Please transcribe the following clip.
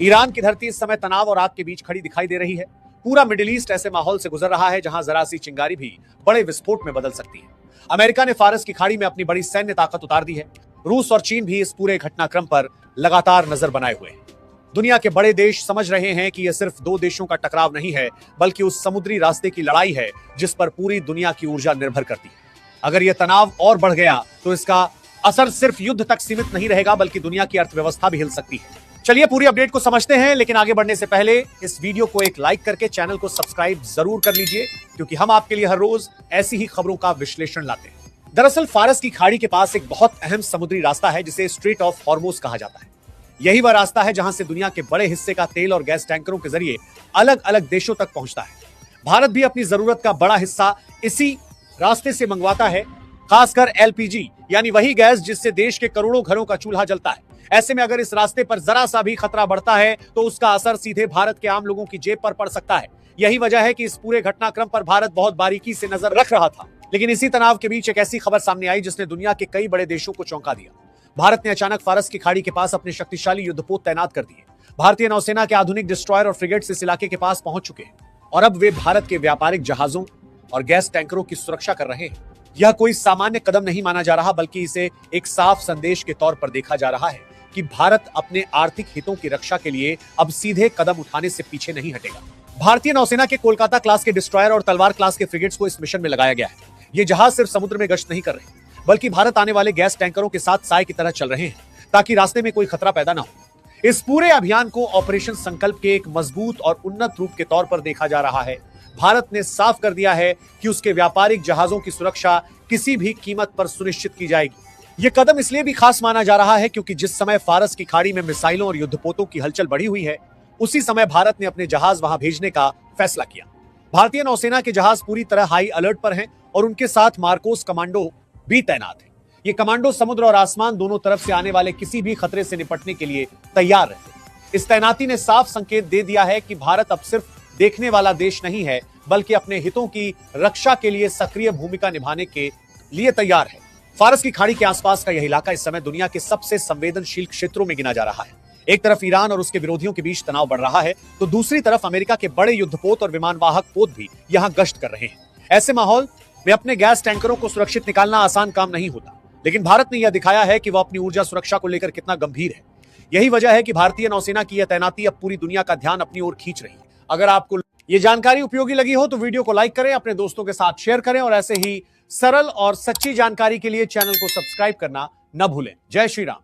Iran की धरती इस समय तनाव और आग के बीच खड़ी दिखाई दे रही है। पूरा मिडिल ईस्ट ऐसे माहौल से गुजर रहा है जहां जरा सी चिंगारी भी बड़े विस्फोट में बदल सकती है। अमेरिका ने फारस की खाड़ी में अपनी बड़ी सैन्य ताकत उतार दी है। रूस और चीन भी इस पूरे घटनाक्रम पर लगातार नजर बनाए हुए हैं। दुनिया के बड़े देश समझ रहे हैं कि यह सिर्फ दो देशों का टकराव नहीं है, बल्कि उस समुद्री रास्ते की लड़ाई है जिस पर पूरी दुनिया की ऊर्जा निर्भर करती है। अगर यह तनाव और बढ़ गया तो इसका असर सिर्फ युद्ध तक सीमित नहीं रहेगा, बल्कि दुनिया की अर्थव्यवस्था भी हिल सकती है। चलिए पूरी अपडेट को समझते हैं, लेकिन आगे बढ़ने से पहले इस वीडियो को एक लाइक करके चैनल को सब्सक्राइब जरूर कर लीजिए, क्योंकि हम आपके लिए हर रोज ऐसी ही खबरों का विश्लेषण लाते हैं। दरअसल फारस की खाड़ी के पास एक बहुत अहम समुद्री रास्ता है जिसे स्ट्रेट ऑफ हॉर्मोज कहा जाता है। यही वह रास्ता है जहां से दुनिया के बड़े हिस्से का तेल और गैस टैंकरों के जरिए अलग अलग देशों तक पहुंचता है। भारत भी अपनी जरूरत का बड़ा हिस्सा इसी रास्ते से मंगवाता है, खासकर एलपीजी यानी वही गैस जिससे देश के करोड़ों घरों का चूल्हा जलता है। ऐसे में अगर इस रास्ते पर जरा सा भी खतरा बढ़ता है तो उसका असर सीधे भारत के आम लोगों की जेब पर पड़ सकता है। यही वजह है कि इस पूरे घटनाक्रम पर भारत बहुत बारीकी से नजर रख रहा था। लेकिन इसी तनाव के बीच एक ऐसी खबर सामने आई जिसने दुनिया के कई बड़े देशों को चौंका दिया। भारत ने अचानक फारस की खाड़ी के पास अपने शक्तिशाली युद्धपोत तैनात कर दिए। भारतीय नौसेना के आधुनिक डिस्ट्रॉयर और फ्रिगेट्स इस इलाके के पास पहुंच चुके हैं और अब वे भारत के व्यापारिक जहाजों और गैस टैंकरों की सुरक्षा कर रहे हैं। यह कोई सामान्य कदम नहीं माना जा रहा, बल्कि इसे एक साफ संदेश के तौर पर देखा जा रहा है कि भारत अपने आर्थिक हितों की रक्षा के लिए अब सीधे कदम उठाने से पीछे नहीं हटेगा। भारतीय नौसेना के कोलकाता क्लास के डिस्ट्रॉयर और तलवार क्लास के फ्रिगेट्स को इस मिशन में लगाया गया है। ये जहाज सिर्फ समुद्र में गश्त नहीं कर रहे, बल्कि भारत आने वाले गैस टैंकरों के साथ साए की तरह चल रहे हैं, ताकि रास्ते में कोई खतरा पैदा ना हो। इस पूरे अभियान को ऑपरेशन संकल्प के एक मजबूत और उन्नत रूप के तौर पर देखा जा रहा है। भारत ने साफ कर दिया है कि उसके व्यापारिक जहाजों की सुरक्षा किसी भी कीमत पर सुनिश्चित की जाएगी। यह कदम इसलिए भी खास माना जा रहा है क्योंकि जिस समय फारस की खाड़ी में मिसाइलों और युद्धपोतों की हलचल बढ़ी हुई है, उसी समय भारत ने अपने जहाज वहां भेजने का फैसला किया। भारतीय नौसेना के जहाज पूरी तरह हाई अलर्ट पर हैं और उनके साथ मार्कोस कमांडो भी तैनात है। ये कमांडो समुद्र और आसमान दोनों तरफ से आने वाले किसी भी खतरे से निपटने के लिए तैयार रहते। इस तैनाती ने साफ संकेत दे दिया है कि भारत अब सिर्फ देखने वाला देश नहीं है, बल्कि अपने हितों की रक्षा के लिए सक्रिय भूमिका निभाने के लिए तैयार है। फारस की खाड़ी के आसपास का यह इलाका इस समय दुनिया के सबसे संवेदनशील क्षेत्रों में गिना जा रहा है। एक तरफ ईरान और उसके विरोधियों के बीच तनाव बढ़ रहा है, तो दूसरी तरफ अमेरिका के बड़े युद्धपोत और विमानवाहक पोत भी यहां गश्त कर रहे हैं। ऐसे माहौल में अपने गैस टैंकरों को सुरक्षित निकालना आसान काम नहीं होता, लेकिन भारत ने यह दिखाया है कि वह अपनी ऊर्जा सुरक्षा को लेकर कितना गंभीर है। यही वजह है कि भारतीय नौसेना की यह तैनाती अब पूरी दुनिया का ध्यान अपनी ओर खींच रही है। अगर आपको ये जानकारी उपयोगी लगी हो तो वीडियो को लाइक करें, अपने दोस्तों के साथ शेयर करें और ऐसे ही सरल और सच्ची जानकारी के लिए चैनल को सब्सक्राइब करना न भूलें। जय श्री राम।